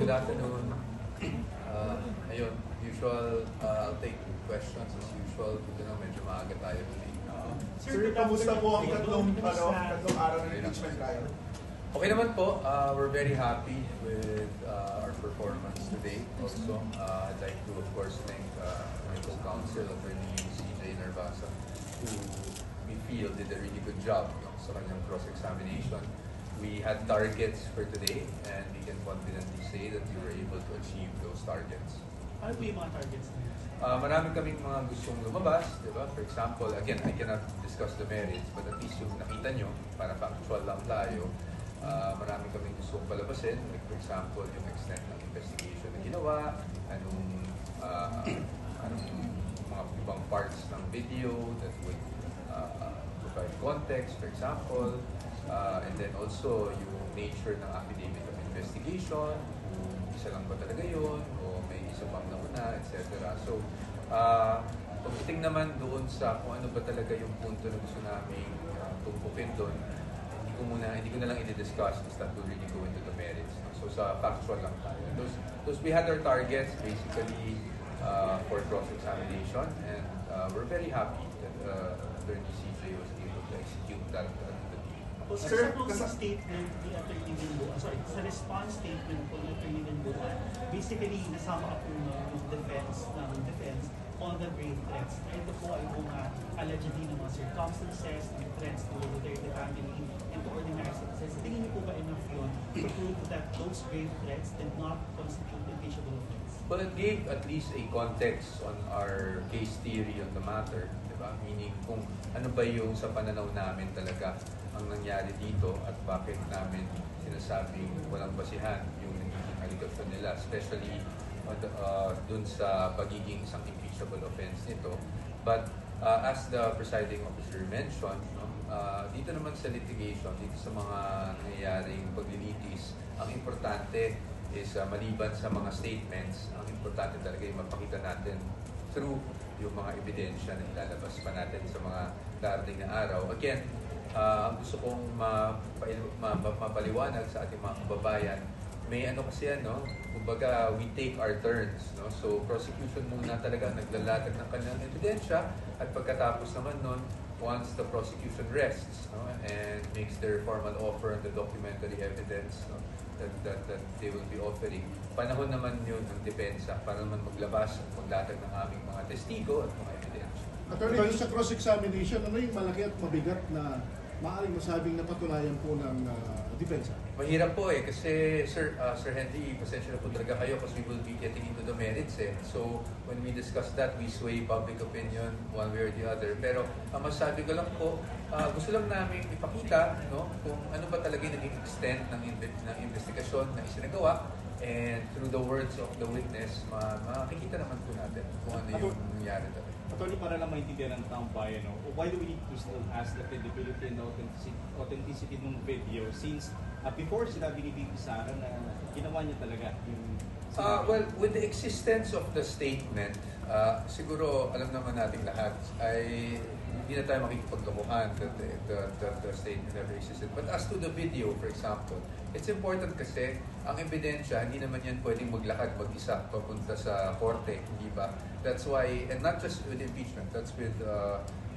good afternoon. Ayun, usual, I'll take questions as usual. Ito na, medyo maaga tayo. Sir, kamusta po ang tatlong araw ng impeachment trial? Okay naman po. We're very happy with our performance today. Also, I'd like to, of course, thank my co-counsel, Attorney CJ Narvasa, who we feel did a really good job sa kanyang cross-examination. We had targets for today, and we can confidently say that we were able to achieve those targets. Ano po yung mga targets niyo? Marami kaming mga gustong lumabas, di ba? For example, again, I cannot discuss the merits, but at least yung nakita nyo, para factual lang tayo, marami kaming gustong palabasin. Like for example, yung extent ng investigation na ginawa, anong mga ibang parts ng video that would provide context, for example. And then also yung nature ng affidavit of investigation, kung isa lang ba talaga yun, o may isa pang nauna, etc. So, pagdating naman doon sa kung ano ba talaga yung punto na gusto namin tumpukin doon, hindi ko na lang i-discuss basta to really go into the merits. So, sa factual lang tayo. Those we had our targets basically for cross-examination, and we're very happy that Attorney CJ was able to execute that. Sir, sa statement ni Attorney Limbo, sa response statement po ni Attorney Limbo, basically nasama po ng defense on the grave threats. Ito po ay mga allegedly ng mga circumstances, ng threats to the family and to ordinary citizens. Tingin niyo po ba enough yun to prove that those grave threats did not constitute impeachable offense? Well, it gave at least a context on our case theory on the matter, di ba? Meaning kung ano ba yung sa pananaw namin talaga ang nangyari dito at bakit namin sinasabing walang basihan yung nagiging allegation nila, especially dun sa pagiging isang impeachable offense nito. But as the presiding officer mentioned, dito naman sa litigation, dito sa mga nangyayaring paglilitis, ang importante is maliban sa mga statements, ang importante talaga yung mapakita natin through yung mga ebidensya na ilalabas pa natin sa mga darating na araw. Again, gusto kong mapaliwanag sa ating mga kababayan, may ano kasi yan, no? Kumbaga, we take our turns, no? So, prosecution muna talaga naglalatag ng kanyang ebidensya, at pagkatapos naman nun, once the prosecution rests, no, and makes their formal offer on the documentary evidence, no, that they will be offering, panahon naman yun ng depensa para naman maglabas at maglatag ng aming mga testigo at mga ebidensya. Attorney, sa cross-examination, ano yung malaki at mabigat na maaaring masabing napatunayan po ng depensa? Mahirap po kasi Sir Henry, pasensya na po talaga kayo because we will be getting into the merits So when we discuss that, we sway public opinion one way or the other. Pero ang masabi ko lang po, gusto lang namin ipakita, no, kung ano ba talaga yung naging extent ng investigasyon na isinagawa. And through the words of the witness, makikita naman po natin kung ano yung nangyari talaga. Attorney, para lang maintindihan ng taong bayan, why do we need to still ask the credibility and the authenticity ng video since before sinabi ni VP Sara na ginawa niya talaga yung well, with the existence of the statement, siguro alam naman natin lahat ay hindi na tayo makikipaglokohan that the statement never existed. But as to the video, for example, it's important kasi ang ebidensya, hindi naman yan pwedeng maglakad mag-isa papunta sa korte, hindi ba? That's why, and not just with impeachment, that's with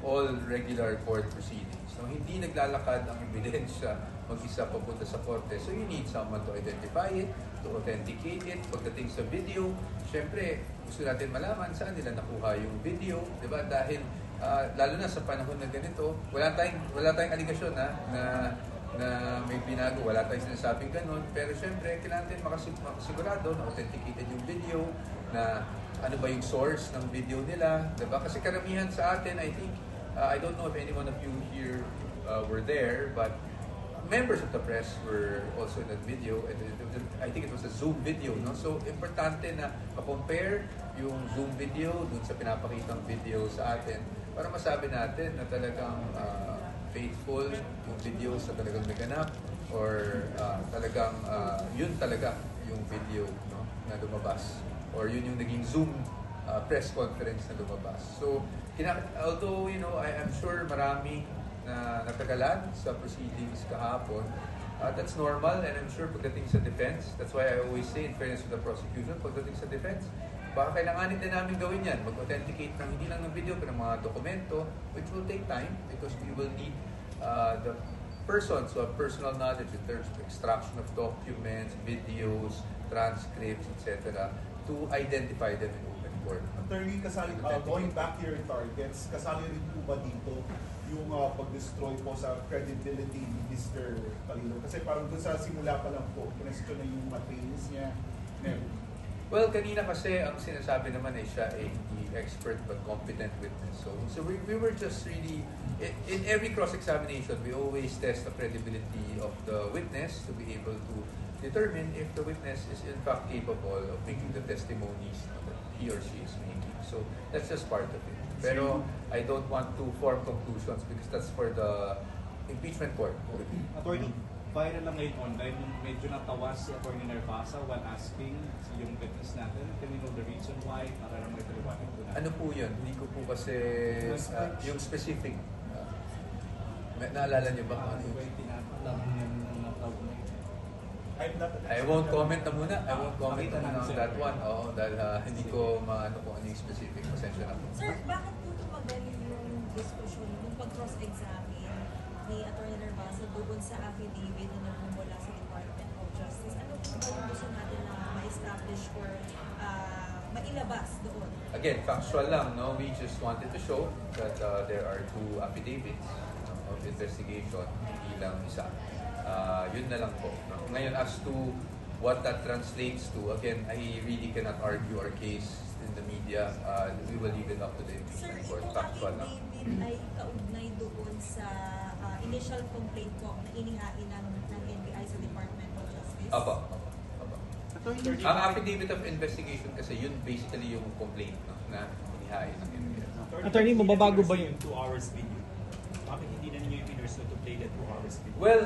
all regular court proceedings. So, hindi naglalakad ang ebidensya mag-isa papunta sa korte. So, you need someone to identify it, to authenticate it. Pagdating sa video, syempre, gusto natin malaman saan nila nakuha yung video, di ba? Dahil, lalo na sa panahon na ganito, wala tayong aligasyon na may binago, wala tayong sinasabing ganun. Pero syempre, kailangan din makasigurado na authenticated yung video, na ano ba yung source ng video nila, diba? Kasi karamihan sa atin, I think, I don't know if any one of you here were there, but members of the press were also in that video, and I think it was a Zoom video, no? So, importante na ma-compare yung Zoom video dun sa pinapakitang video sa atin para masabi natin na talagang faithful yung video sa talagang naganap, or talagang yun talaga yung video, no, na lumabas, or yun yung naging Zoom press conference na lumabas. So, although, I'm sure marami na natagalan sa proceedings kahapon, That's normal, and I'm sure pagdating sa defense, that's why I always say in fairness to the prosecution, pagdating sa defense, baka kailanganin din namin gawin yan, mag-authenticate ng hindi lang ng video, pero ng mga dokumento, which will take time because we will need the persons who have personal knowledge in terms of extraction of documents, videos, transcripts, etc. to identify them in open court. Attorney, kasali, going back to your targets, kasali rin po ba dito yung pag-destroy po sa credibility ni Mr. Calilo? Kasi parang doon sa simula pa lang po, kinestyon na yung materials niya. Well, kanina kasi ang sinasabi naman ay siya ay hindi expert but competent witness. So we were just really, in every cross-examination, we always test the credibility of the witness to be able to determine if the witness is in fact capable of making the testimonies that he or she is making. So that's just part of it. Pero I don't want to form conclusions because that's for the impeachment court. Attorney, viral lang ngayon online yung medyo natawa si Attorney Narvasa while asking yung witness natin. Can we know the reason why? Para lang may paliwanag po natin. Ano po yun? Hindi ko po kasi yung specific. Naalala niyo ba kung ano yun? I won't comment na muna. I won't comment na muna on that one. Oo, dahil hindi ko maano kung ano yung specific. Pasensya na po. Sir, bakit po tumagal yung diskusyon, yung pag-cross-examine ni Atty. Narvasa doon sa affidavit na nagmumula sa Department of Justice? Ano po ba yung gusto natin na ma-establish or mailabas doon? Again, factual lang, no? We just wanted to show that there are two affidavits of investigation, hindi lang isa. Yun na lang po. No? Ngayon, as to what that translates to, again, I really cannot argue our case in the media. We will leave it up to the Sir, impeachment court. itong Factual lang. affidavit ay kaugnay doon sa initial complaint po na inihain ng NBI sa Department of Justice? Aba. Ang affidavit of investigation kasi yun basically yung complaint, no, na inihain ng NBI. Attorney, mababago ba yung 2 hours video? Bakit hindi na ninyo i-pinursue to play that 2 hours video? Well,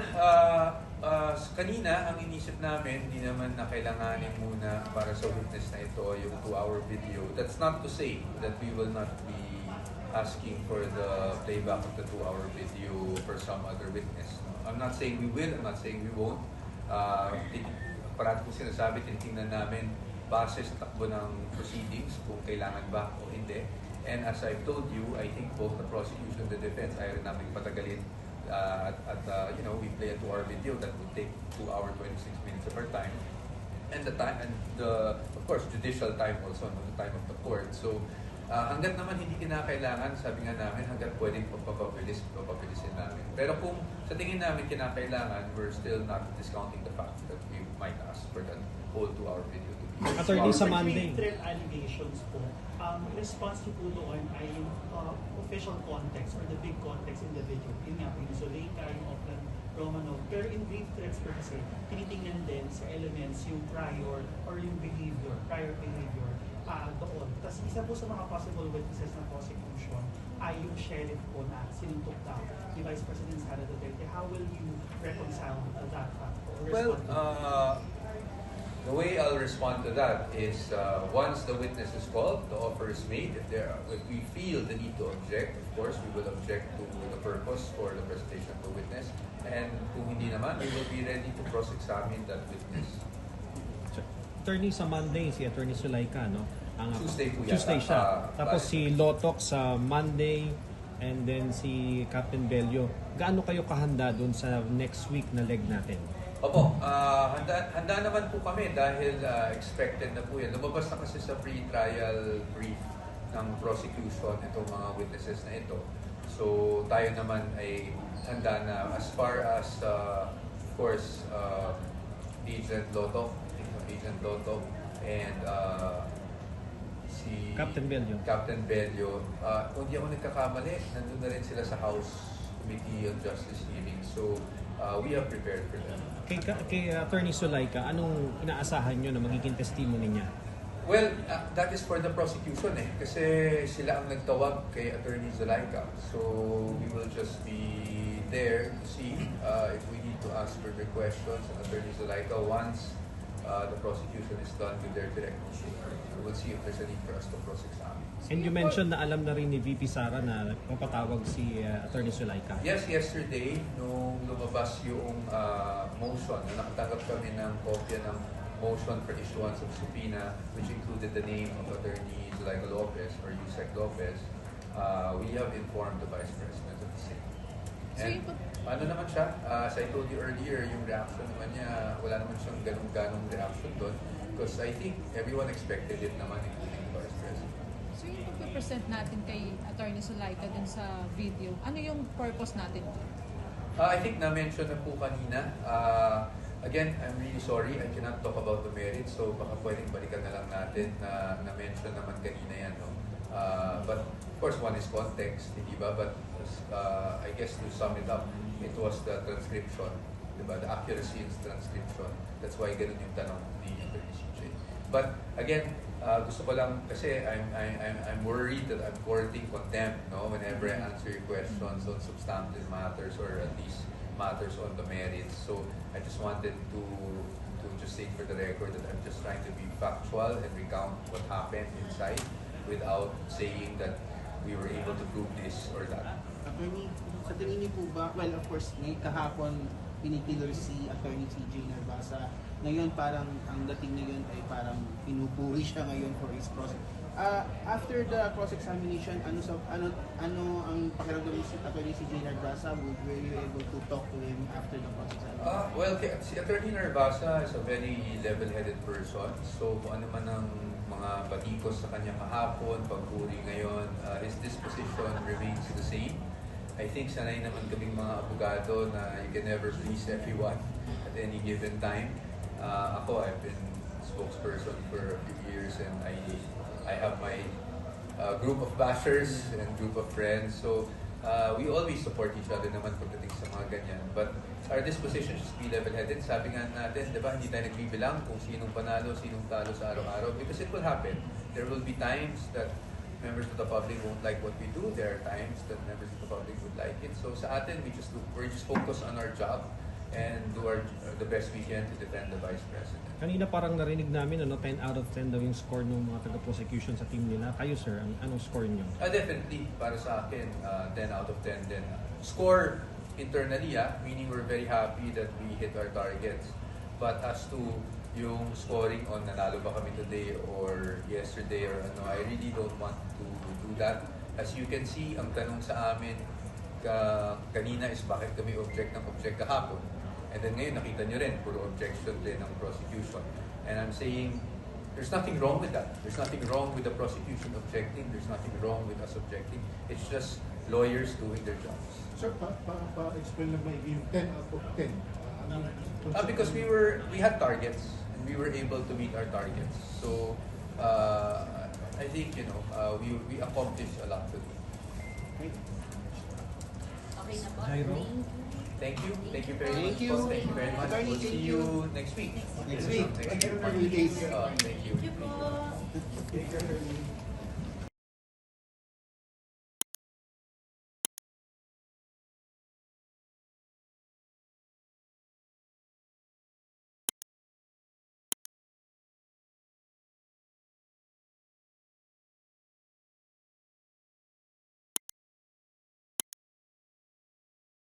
kanina ang inisip namin, hindi naman na kailanganin muna para sa witness na ito yung 2-hour video. That's not to say that we will not be asking for the playback of the 2-hour video for some other witness. I'm not saying we will, I'm not saying we won't. Parati kong sinasabi, tinitingnan namin base sa takbo ng proceedings kung kailangan ba o hindi. And as I've told you, I think both the prosecution and the defense ayaw rin namin patagalin we play a 2-hour video that would take 2 hours 26 minutes of our time, and the time and the of course judicial time also, no, the time of the court. So hanggat naman hindi kinakailangan, sabi nga namin, hanggat pwedeng papabilisin namin. Pero kung sa tingin namin kinakailangan, we're still not discounting the fact that we might ask for that whole 2-hour video to be. Attorney, sa Monday. Threat allegations po, response niyo po doon ay yung official context or the big context in the video. Yun nga po yung Zuleika, yung Oplan Romanov. Pero in grave threats po kasi, tinitingnan din sa elements yung prior or yung prior behavior doon. Tapos isa po sa mga possible witnesses ng prosecution ay yung sheriff po na sinuntok daw ni Vice President Sara Duterte. How will you reconcile that fact? Well, the way I'll respond to that is once the witness is called, the offer is made. If we feel the need to object, of course, we will object to the purpose or the presentation of the witness. And kung hindi naman, we will be ready to cross-examine that witness. Attorney, sa Monday, si Attorney Zuleika, no? Tuesday po Tuesday yata. siya. Tapos si Lotok sa Monday, and then si Captain Bello. Gaano kayo kahanda doon sa next week na leg natin? Opo, handa naman po kami dahil expected na po yan. Lumabas na kasi sa pre-trial brief ng prosecution itong mga witnesses na ito. So tayo naman ay handa na as far as, of course, Agent Lotok and si Captain Bello. Kung di ako nagkakamali, nandun na rin sila sa House Committee on Justice hearing. So we have prepared for them. Kay Attorney Zuleika, anong inaasahan nyo na magiging testimony niya? Well, that is for the prosecution kasi sila ang nagtawag kay Attorney Zuleika. So we will just be there to see if we need to ask further questions. And Attorney Zuleika, once the prosecution is done with their direct motion. We'll see if there's a need for us to cross-examine. And you mentioned na alam na rin ni VP Sara na papatawag si Attorney Zulaika. Yes, yesterday, nung lumabas yung motion, na nakatanggap kami ng kopya ng motion for issuance of subpoena, which included the name of Attorney Zulaika Lopez or Yusek Lopez, we have informed the Vice President of the same. And ano naman siya, as I told you earlier, yung reaction naman niya, wala naman siyang ganong reaction doon. Because I think everyone expected it naman, including the Vice President. So yung pag-present natin kay Attorney Zulaika dun sa video, ano yung purpose natin? I think na-mention na po kanina. Again, I'm really sorry, I cannot talk about the merits, so baka pwedeng balikan na lang natin na na-mention naman kanina yan. No? But of course, one is context, di ba? But I guess to sum it up, it was the transcription, di ba? The accuracy in transcription. That's why ganun yung tanong ni Attorney CJ. But again, gusto ko lang kasi I'm worried that I'm courting contempt, no, whenever I answer your questions on substantive matters or at least matters on the merits. So I just wanted to just state for the record that I'm just trying to be factual and recount what happened inside without saying that we were able to prove this or that. Attorney, sa tingin niyo po ba, well of course, kahapon pinikilor si Attorney CJ Narvasa. Ngayon parang ang dating ngayon ay parang pinupuri siya ngayon for his process. After the cross-examination, ano ang pakiramdam ni si Attorney CJ Narvasa? Were you able to talk to him after the cross-examination? Well, si Attorney Narvasa is a very level-headed person. So kung ano man ang mga batikos sa kanya kahapon, pagpuri ngayon, his disposition remains the same. I think sanay naman kaming mga abogado na you can never please everyone at any given time. Ako, I've been spokesperson for a few years and I have my group of bashers and group of friends. So we always support each other naman pagdating sa mga ganyan. But our disposition should be level-headed. Sabi nga natin, di ba, hindi tayo nagbibilang kung sinong panalo, sinong talo sa araw-araw because it will happen. There will be times that members of the public won't like what we do. There are times that members of the public would like it. So sa atin, we're just focused on our job and do the best we can to defend the Vice President. Kanina parang narinig namin 10 out of 10 daw yung score ng mga taga-prosecution sa team nila. Kayo sir, anong score niyo? Definitely, para sa akin, 10 out of 10 din. Score internally, meaning we're very happy that we hit our targets. But as to yung scoring on nanalo ba kami today or yesterday or ano, I really don't want to do that. As you can see, ang tanong sa amin kanina is bakit kami object kahapon. And then ngayon nakita nyo rin, puro objection din ng prosecution. And I'm saying, there's nothing wrong with that. There's nothing wrong with the prosecution objecting. There's nothing wrong with us objecting. It's just lawyers doing their jobs. Sir, pa-explain lang maigi yung 10 out of 10. Because we had targets and we were able to meet our targets. So I think we accomplished a lot today. Okay na po. Jairo? Thank you very much. Thank you. Thank you very much. Attorney, We'll see thank you you. next week. Next week. Next week. Thank you. Thank you. Thank you po. Thank you, Attorney.